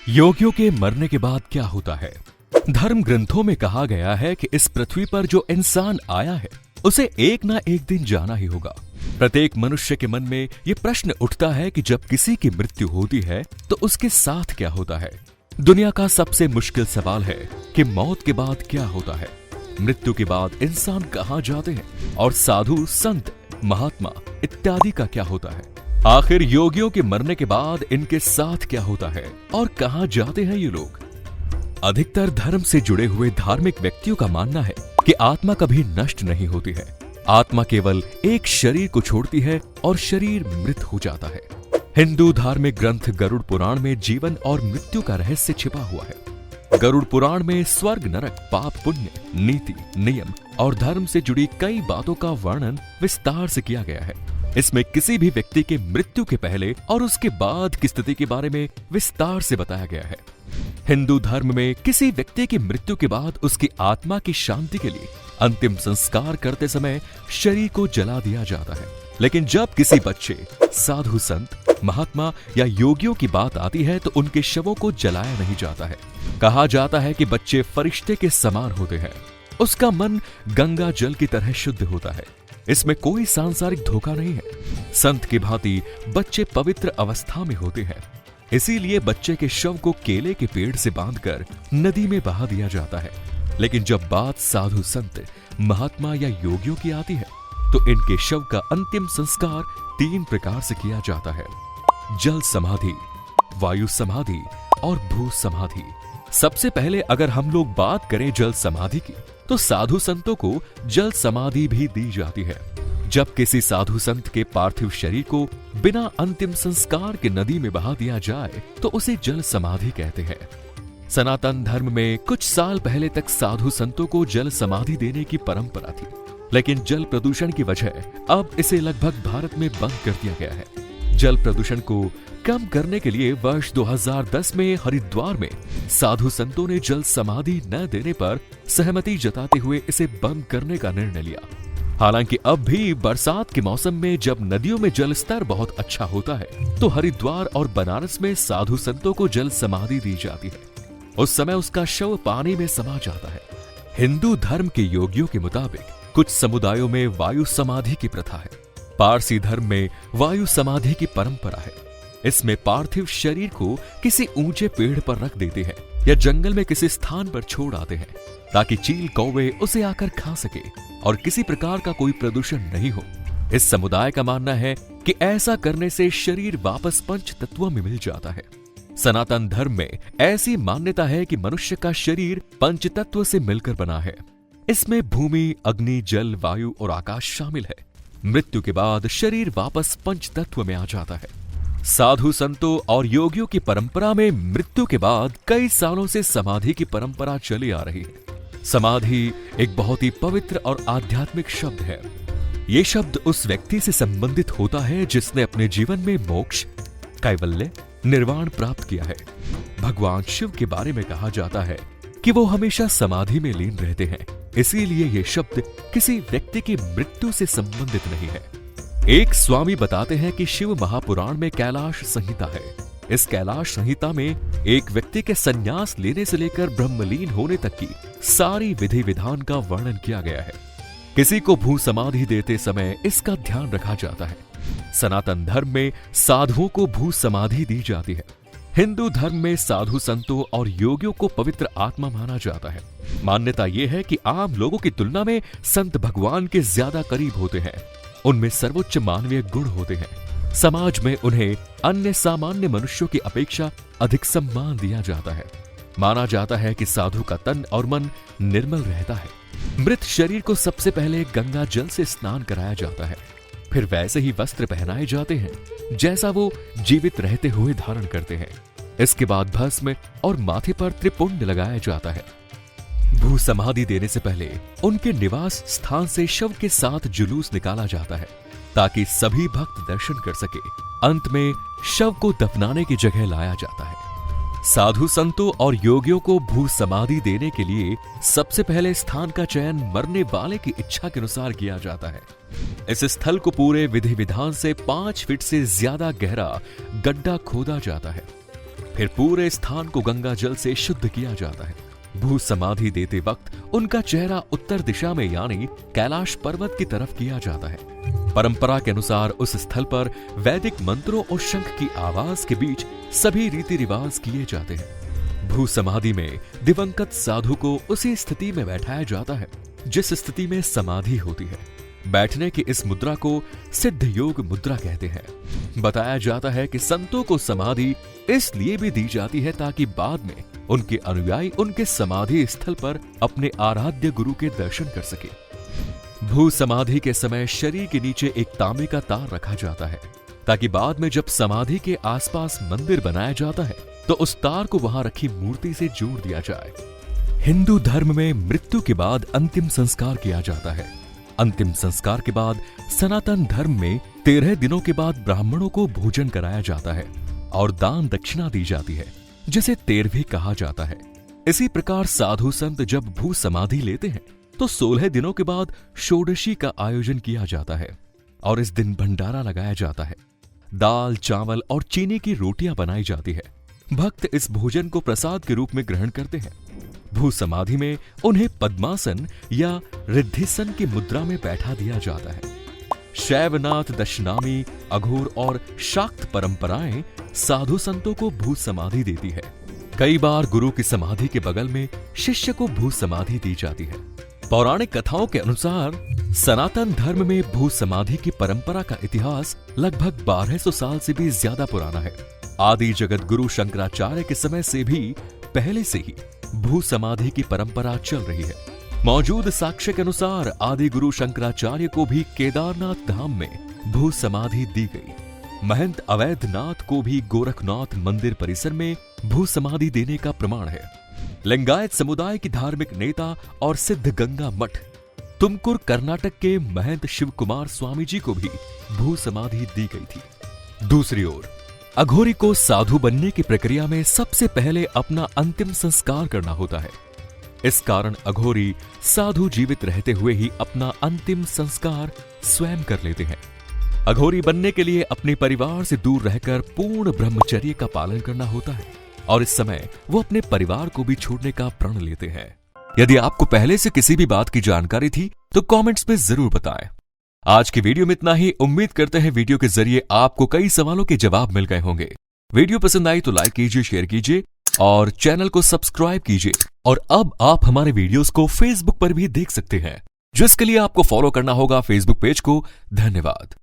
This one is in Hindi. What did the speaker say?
योगियों के मरने के बाद क्या होता है? धर्म ग्रंथों में कहा गया है कि इस पृथ्वी पर जो इंसान आया है उसे एक ना एक दिन जाना ही होगा। प्रत्येक मनुष्य के मन में ये प्रश्न उठता है कि जब किसी की मृत्यु होती है तो उसके साथ क्या होता है। दुनिया का सबसे मुश्किल सवाल है कि मौत के बाद क्या होता है। मृत्यु के बाद इंसान कहाँ जाते हैं और साधु, संत, महात्मा इत्यादि का क्या होता है। आखिर योगियों के मरने के बाद इनके साथ क्या होता है और कहां जाते हैं ये लोग। अधिकतर धर्म से जुड़े हुए धार्मिक व्यक्तियों का मानना है कि आत्मा कभी नष्ट नहीं होती है। आत्मा केवल एक शरीर को छोड़ती है और शरीर मृत हो जाता है। हिंदू धार्मिक ग्रंथ गरुड़ पुराण में जीवन और मृत्यु का रहस्य छिपा हुआ है। गरुड़ पुराण में स्वर्ग, नरक, पाप, पुण्य, नीति, नियम और धर्म से जुड़ी कई बातों का वर्णन विस्तार से किया गया है। इसमें किसी भी व्यक्ति के मृत्यु के पहले और उसके बाद की स्थिति के बारे में विस्तार से बताया गया है। हिंदू धर्म में किसी व्यक्ति की मृत्यु के बाद उसकी आत्मा की शांति के लिए अंतिम संस्कार करते समय शरीर को जला दिया जाता है। लेकिन जब किसी बच्चे, साधु, संत, महात्मा या योगियों की बात आती है तो उनके शवों को जलाया नहीं जाता है। कहा जाता है कि बच्चे फरिश्ते के समान होते हैं। उसका मन गंगा जल की तरह शुद्ध होता है। इसमें कोई सांसारिक धोखा नहीं है। संत की भांति बच्चे पवित्र अवस्था में होते हैं। इसीलिए बच्चे के शव को केले के पेड़ से बांधकर नदी में बहा दिया जाता है। लेकिन जब बात साधु, संत, महात्मा या योगियों की आती है तो इनके शव का अंतिम संस्कार 3 प्रकार से किया जाता है: जल समाधि, वायु समाधि और भू समाधि। सबसे पहले अगर हम लोग बात करें जल समाधि की, तो साधु संतों को जल समाधि भी दी जाती है। जब किसी साधु संत के पार्थिव शरीर को बिना अंतिम संस्कार के नदी में बहा दिया जाए तो उसे जल समाधि कहते हैं। सनातन धर्म में कुछ साल पहले तक साधु संतों को जल समाधि देने की परंपरा थी, लेकिन जल प्रदूषण की वजह अब इसे लगभग भारत में बंद कर दिया गया है। जल प्रदूषण को कम करने के लिए वर्ष 2010 में हरिद्वार में साधु संतों ने जल समाधि न देने पर सहमति जताते हुए इसे बंद करने का निर्णय लिया। हालांकि अब भी बरसात के मौसम में जब नदियों में जल स्तर बहुत अच्छा होता है तो हरिद्वार और बनारस में साधु संतों को जल समाधि दी जाती है। उस समय उसका शव पानी में समा जाता है। हिंदू धर्म के योगियों के मुताबिक कुछ समुदायों में वायु समाधि की प्रथा है। पारसी धर्म में वायु समाधि की परंपरा है। इसमें पार्थिव शरीर को किसी ऊंचे पेड़ पर रख देते हैं या जंगल में किसी स्थान पर छोड़ आते हैं ताकि चील, कौवे उसे आकर खा सके और किसी प्रकार का कोई प्रदूषण नहीं हो। इस समुदाय का मानना है कि ऐसा करने से शरीर वापस पंच तत्वों में मिल जाता है। सनातन धर्म में ऐसी मान्यता है कि मनुष्य का शरीर पंच तत्व से मिलकर बना है। इसमें भूमि, अग्नि, जल, वायु और आकाश शामिल है। मृत्यु के बाद शरीर वापस पंच तत्व में आ जाता है। साधु संतों और योगियों की परंपरा में मृत्यु के बाद कई सालों से समाधि की परंपरा चली आ रही है। समाधि एक बहुत ही पवित्र और आध्यात्मिक शब्द है। ये शब्द उस व्यक्ति से संबंधित होता है जिसने अपने जीवन में मोक्ष, कैवल्य, निर्वाण प्राप्त किया है। भगवान शिव के बारे में कहा जाता है कि वो हमेशा समाधि में लीन रहते हैं। इसीलिए ये शब्द किसी व्यक्ति की मृत्यु से संबंधित नहीं है। एक स्वामी बताते हैं कि शिव महापुराण में कैलाश संहिता है। इस कैलाश संहिता में एक व्यक्ति के संन्यास लेने से लेकर ब्रह्मलीन होने तक की सारी विधि विधान का वर्णन किया गया है। किसी को भू समाधि देते समय इसका ध्यान रखा जाता है। सनातन धर्म में साधुओं को भू समाधि दी जाती है। हिंदू धर्म में साधु संतों और योगियों को पवित्र आत्मा माना जाता है। मान्यता यह है कि आम लोगों की तुलना में संत भगवान के ज्यादा करीब होते हैं। उनमें सर्वोच्च मानवीय गुण होते हैं। समाज में उन्हें अन्य सामान्य मनुष्यों की अपेक्षा अधिक सम्मान दिया जाता है। माना जाता है कि साधु का तन और मन निर्मल रहता है। मृत शरीर को सबसे पहले गंगा जल से स्नान कराया जाता है, फिर वैसे ही वस्त्र पहनाए जाते हैं जैसा वो जीवित रहते हुए धारण करते हैं। इसके बाद भस्म और माथे पर त्रिपुंड लगाया जाता है। भू समाधि देने से पहले उनके निवास स्थान से शव के साथ जुलूस निकाला जाता है ताकि सभी भक्त दर्शन कर सके। अंत में शव को दफनाने की जगह लाया जाता है। साधु संतों और योगियों को भू समाधि देने के लिए सबसे पहले स्थान का चयन मरने वाले की इच्छा के अनुसार किया जाता है। इस स्थल को पूरे विधि विधान से 5 फीट से ज्यादा गहरा गड्ढा खोदा जाता है। फिर पूरे स्थान को गंगा जल से शुद्ध किया जाता है। भू समाधि देते वक्त उनका चेहरा उत्तर दिशा में यानी कैलाश पर्वत की तरफ किया जाता है। परंपरा के अनुसार उस स्थल पर वैदिक मंत्रों और शंख की आवाज के बीच सभी रीति रिवाज किए जाते हैं। भू समाधि में दिवंगत साधु को उसी स्थिति में बैठाया जाता है जिस स्थिति में समाधि होती है। बैठने की इस मुद्रा को सिद्ध योग मुद्रा कहते हैं। बताया जाता है कि संतों को समाधि इसलिए भी दी जाती है ताकि बाद में उनके अनुयायी उनके समाधि स्थल पर अपने आराध्य गुरु के दर्शन कर सके। भू समाधि के समय शरीर के नीचे एक तांबे का तार रखा जाता है ताकि बाद में जब समाधि के आसपास मंदिर बनाया जाता है तो उस तार को वहां रखी मूर्ति से जोड़ दिया जाए। हिंदू धर्म में मृत्यु के बाद अंतिम संस्कार किया जाता है। अंतिम संस्कार के बाद सनातन धर्म में 13 दिनों के बाद ब्राह्मणों को भोजन कराया जाता है और दान दक्षिणा दी जाती है जिसे 13वीं कहा जाता है। इसी प्रकार साधु संत जब भू समाधि लेते हैं तो 16 दिनों के बाद षोडशी का आयोजन किया जाता है और इस दिन भंडारा लगाया जाता है। दाल, चावल और चीनी की रोटियां बनाई जाती है। भक्त इस भोजन को प्रसाद के रूप में ग्रहण करते हैं। भू समाधि में उन्हें पद्मासन या रिद्धिसन की मुद्रा में बैठा दिया जाता है। शैवनाथ, दशनामी, अघोर और शाक्त परंपराएं साधु संतों को भू समाधि देती है। कई बार गुरु की समाधि के बगल में शिष्य को भू समाधि दी जाती है। पौराणिक कथाओं के अनुसार सनातन धर्म में भू समाधि की परंपरा का इतिहास लगभग 1200 साल से भी ज्यादा पुराना है। आदि जगत गुरु शंकराचार्य के समय से भी पहले से ही भू समाधि की परंपरा चल रही है। मौजूद साक्ष्य के अनुसार आदि गुरु शंकराचार्य को भी केदारनाथ धाम में भू समाधि दी गई। महंत अवैधनाथ को भी गोरखनाथ मंदिर परिसर में भू समाधि देने का प्रमाण है। लिंगायत समुदाय की धार्मिक नेता और सिद्ध गंगा मठ तुमकुर कर्नाटक के महंत शिव कुमार स्वामी जी को भी भू समाधि दी गई थी। दूसरी ओर अघोरी को साधु बनने की प्रक्रिया में सबसे पहले अपना अंतिम संस्कार करना होता है। इस कारण अघोरी साधु जीवित रहते हुए ही अपना अंतिम संस्कार स्वयं कर लेते हैं। अघोरी बनने के लिए अपने परिवार से दूर रहकर पूर्ण ब्रह्मचर्य का पालन करना होता है और इस समय वो अपने परिवार को भी छोड़ने का प्रण लेते हैं। यदि आपको पहले से किसी भी बात की जानकारी थी तो कमेंट्स में जरूर बताएं। आज की वीडियो में इतना ही। उम्मीद करते हैं वीडियो के जरिए आपको कई सवालों के जवाब मिल गए होंगे। वीडियो पसंद आई तो लाइक कीजिए, शेयर कीजिए और चैनल को सब्सक्राइब कीजिए। और अब आप हमारे वीडियोस को फेसबुक पर भी देख सकते हैं, जिसके लिए आपको फॉलो करना होगा फेसबुक पेज को। धन्यवाद।